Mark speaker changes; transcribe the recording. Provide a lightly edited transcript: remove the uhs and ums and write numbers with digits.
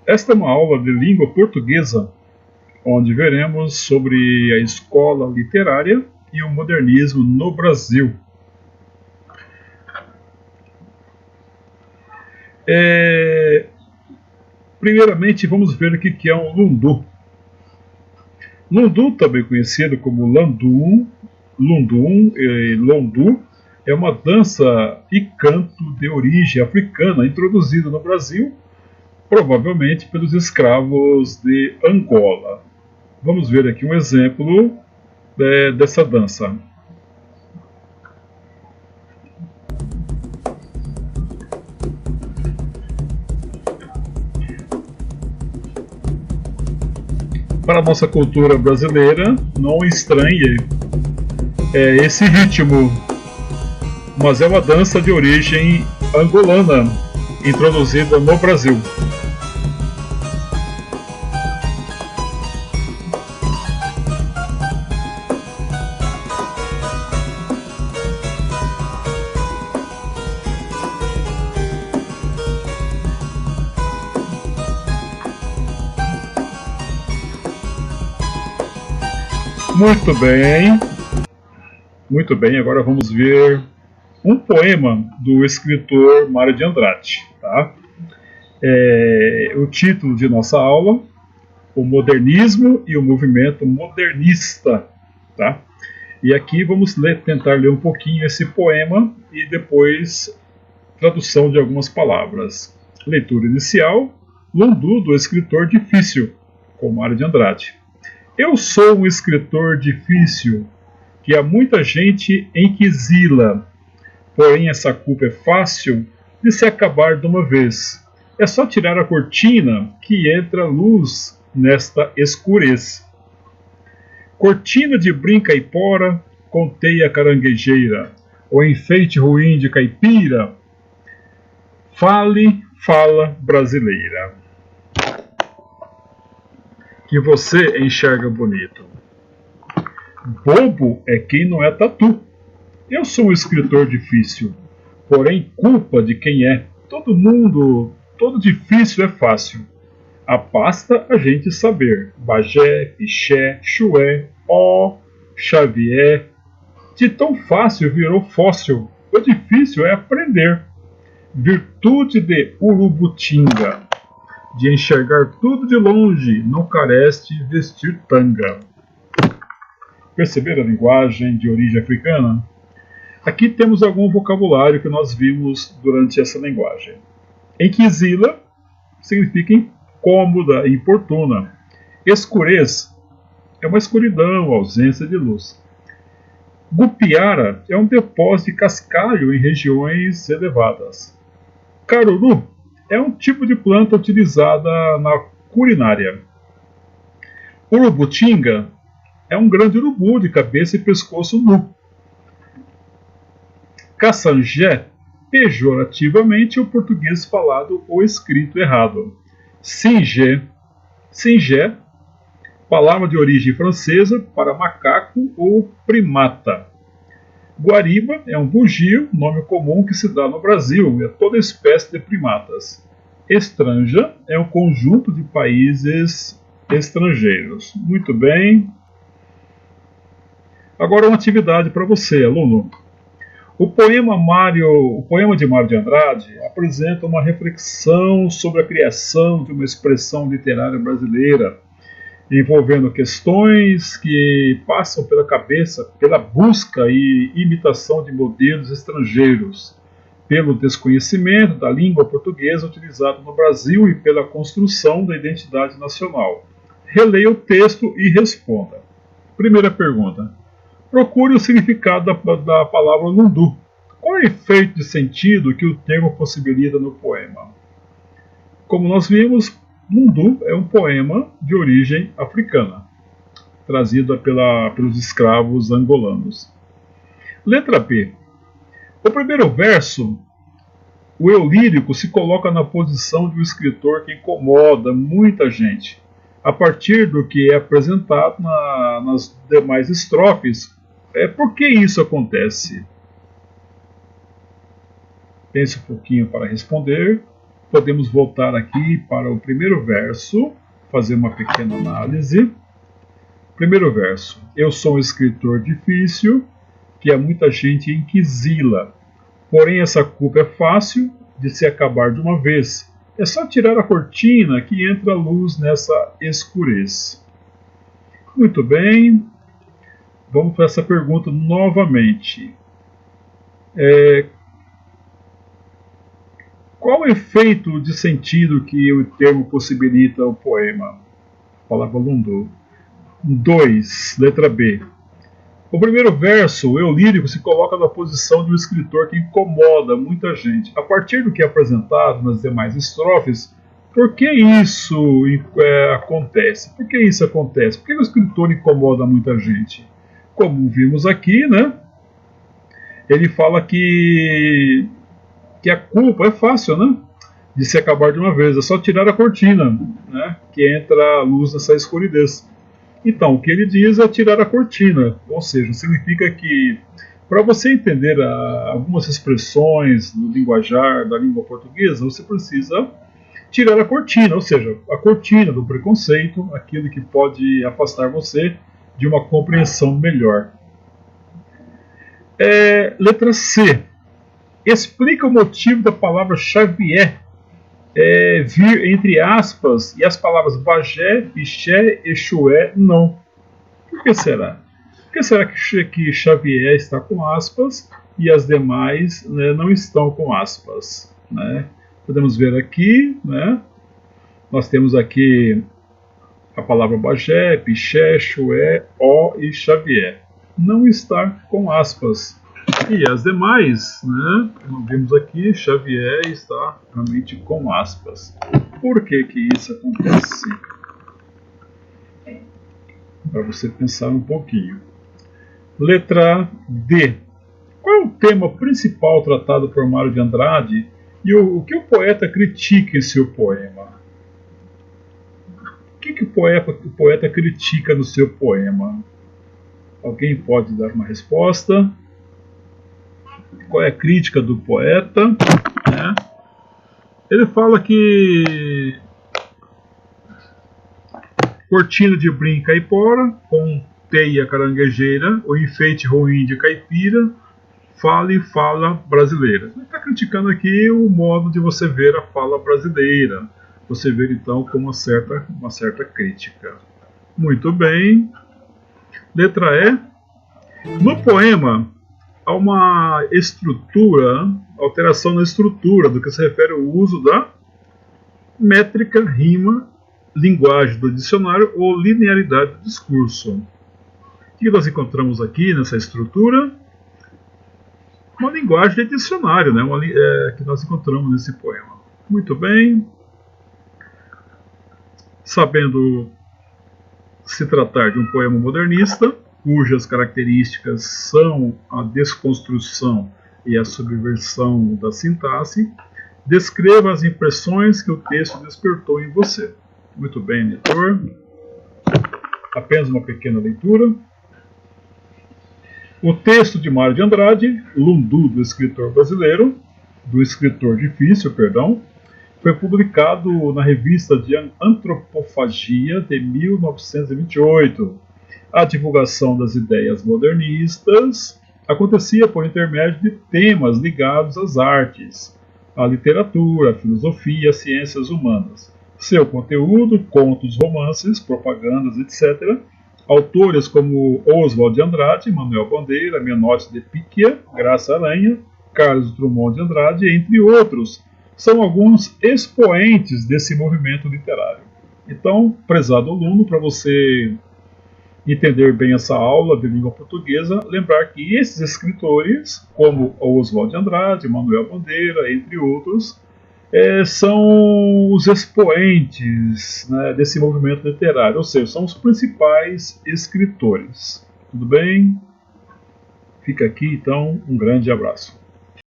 Speaker 1: Esta é uma aula de língua portuguesa, onde veremos sobre a escola literária e o modernismo no Brasil. Primeiramente, vamos ver o que é um lundu. Lundu, também conhecido como lundum e londu, é uma dança e canto de origem africana introduzida no Brasil, provavelmente pelos escravos de Angola. Vamos ver aqui um exemplo dessa dança. Para a nossa cultura brasileira, não estranhe esse ritmo, mas é uma dança de origem angolana, introduzida no Brasil. Muito bem, agora vamos ver um poema do escritor Mário de Andrade. Tá? O título de nossa aula, O Modernismo e o Movimento Modernista. Tá? E aqui vamos tentar ler um pouquinho esse poema e depois tradução de algumas palavras. Leitura inicial, Lundu, do escritor difícil, com Mário de Andrade. Eu sou um escritor difícil, que há muita gente enquisila. Porém, essa culpa é fácil de se acabar de uma vez. É só tirar a cortina que entra luz nesta escurez. Cortina de brinca caipora, com teia caranguejeira, o enfeite ruim de caipira. Fala brasileira. Que você enxerga bonito. Bobo é quem não é tatu. Eu sou um escritor difícil, porém culpa de quem é. Todo difícil é fácil. A pasta a gente saber. Bagé, Piché, Chué, Ó, Xavier. De tão fácil virou fóssil. O difícil é aprender. Virtude de Urubutinga. De enxergar tudo de longe, não carece vestir tanga. Perceber a linguagem de origem africana? Aqui temos algum vocabulário que nós vimos durante essa linguagem. Enquisila significa incômoda, importuna. Escurez é uma escuridão, ausência de luz. Gupiara é um depósito de cascalho em regiões elevadas. Caruru é um tipo de planta utilizada na culinária. Urubutinga é um grande urubu de cabeça e pescoço nu. Caçangé, pejorativamente o português falado ou escrito errado. Singé, palavra de origem francesa para macaco ou primata. Guariba é um bugio, nome comum que se dá no Brasil a toda espécie de primatas. Estranja é um conjunto de países estrangeiros. Muito bem. Agora uma atividade para você, aluno. O poema de Mário de Andrade apresenta uma reflexão sobre a criação de uma expressão literária brasileira, envolvendo questões que passam pela cabeça pela busca e imitação de modelos estrangeiros, pelo desconhecimento da língua portuguesa utilizada no Brasil e pela construção da identidade nacional. Releia o texto e responda. Primeira pergunta. Procure o significado da palavra lundu. Qual é o efeito de sentido que o termo possibilita no poema? Como nós vimos, lundu é um poema de origem africana, trazido pelos escravos angolanos. Letra B. O primeiro verso, o eu lírico, se coloca na posição de um escritor que incomoda muita gente. A partir do que é apresentado nas demais estrofes, por que isso acontece? Pense um pouquinho para responder. podemos voltar aqui para o primeiro verso, fazer uma pequena análise. Primeiro verso: eu sou um escritor difícil, que há muita gente inquisila. Porém, essa culpa é fácil de se acabar de uma vez. É só tirar a cortina que entra a luz nessa escurez. Muito bem. Vamos para essa pergunta novamente. Qual o efeito de sentido que o termo possibilita o poema? Palavra lundu. 2, letra B. O primeiro verso, o eu lírico, se coloca na posição de um escritor que incomoda muita gente. A partir do que é apresentado nas demais estrofes, por que isso acontece? Por que isso acontece? Por que o escritor incomoda muita gente? Como vimos aqui, né? Ele fala que a culpa é fácil, né? De se acabar de uma vez. É só tirar a cortina, né? Que entra a luz nessa escuridez. Então, o que ele diz é tirar a cortina, ou seja, significa que para você entender algumas expressões no linguajar da língua portuguesa, você precisa tirar a cortina, ou seja, a cortina do preconceito, aquilo que pode afastar você de uma compreensão melhor. Letra C. Explica o motivo da palavra Xavier vir entre aspas e as palavras Bagé, Biché, Exué não. Por que será? Por que será que Xavier está com aspas e as demais, né, não estão com aspas? Né? Podemos ver aqui, né? Nós temos aqui a palavra Bagé, Biché, Exué, Ó e Xavier. Não está com aspas. E as demais, né, como vimos aqui, Xavier está realmente com aspas. Por que isso acontece? Para você pensar um pouquinho. Letra D. Qual é o tema principal tratado por Mário de Andrade e o que o poeta critica em seu poema? O que o poeta critica no seu poema? Alguém pode dar uma resposta? Qual é a crítica do poeta? Né? Ele fala que cortina de brim caipora, com teia caranguejeira, o enfeite ruim de caipira, fala e fala brasileira. Ele está criticando aqui o modo de você ver a fala brasileira. Você vê então com uma certa crítica. Muito bem. Letra E. No poema, há uma alteração na estrutura do que se refere ao uso da métrica, rima, linguagem do dicionário ou linearidade do discurso. O que nós encontramos aqui nessa estrutura? Uma linguagem de dicionário, né? Que nós encontramos nesse poema. Muito bem. Sabendo se tratar de um poema modernista, cujas características são a desconstrução e a subversão da sintaxe, descreva as impressões que o texto despertou em você. Muito bem, leitor. Apenas uma pequena leitura. O texto de Mário de Andrade, Lundu, do escritor difícil, foi publicado na revista de Antropofagia de 1928. A divulgação das ideias modernistas acontecia por intermédio de temas ligados às artes, à literatura, à filosofia, às ciências humanas. Seu conteúdo, contos, romances, propagandas, etc., autores como Oswald de Andrade, Manuel Bandeira, Menotti de Picchia, Graça Aranha, Carlos Drummond de Andrade, entre outros, são alguns expoentes desse movimento literário. Então, prezado aluno, para você entender bem essa aula de língua portuguesa, lembrar que esses escritores, como Oswald de Andrade, Manuel Bandeira, entre outros, são os expoentes, né, desse movimento literário, ou seja, são os principais escritores. Tudo bem? Fica aqui, então, um grande abraço.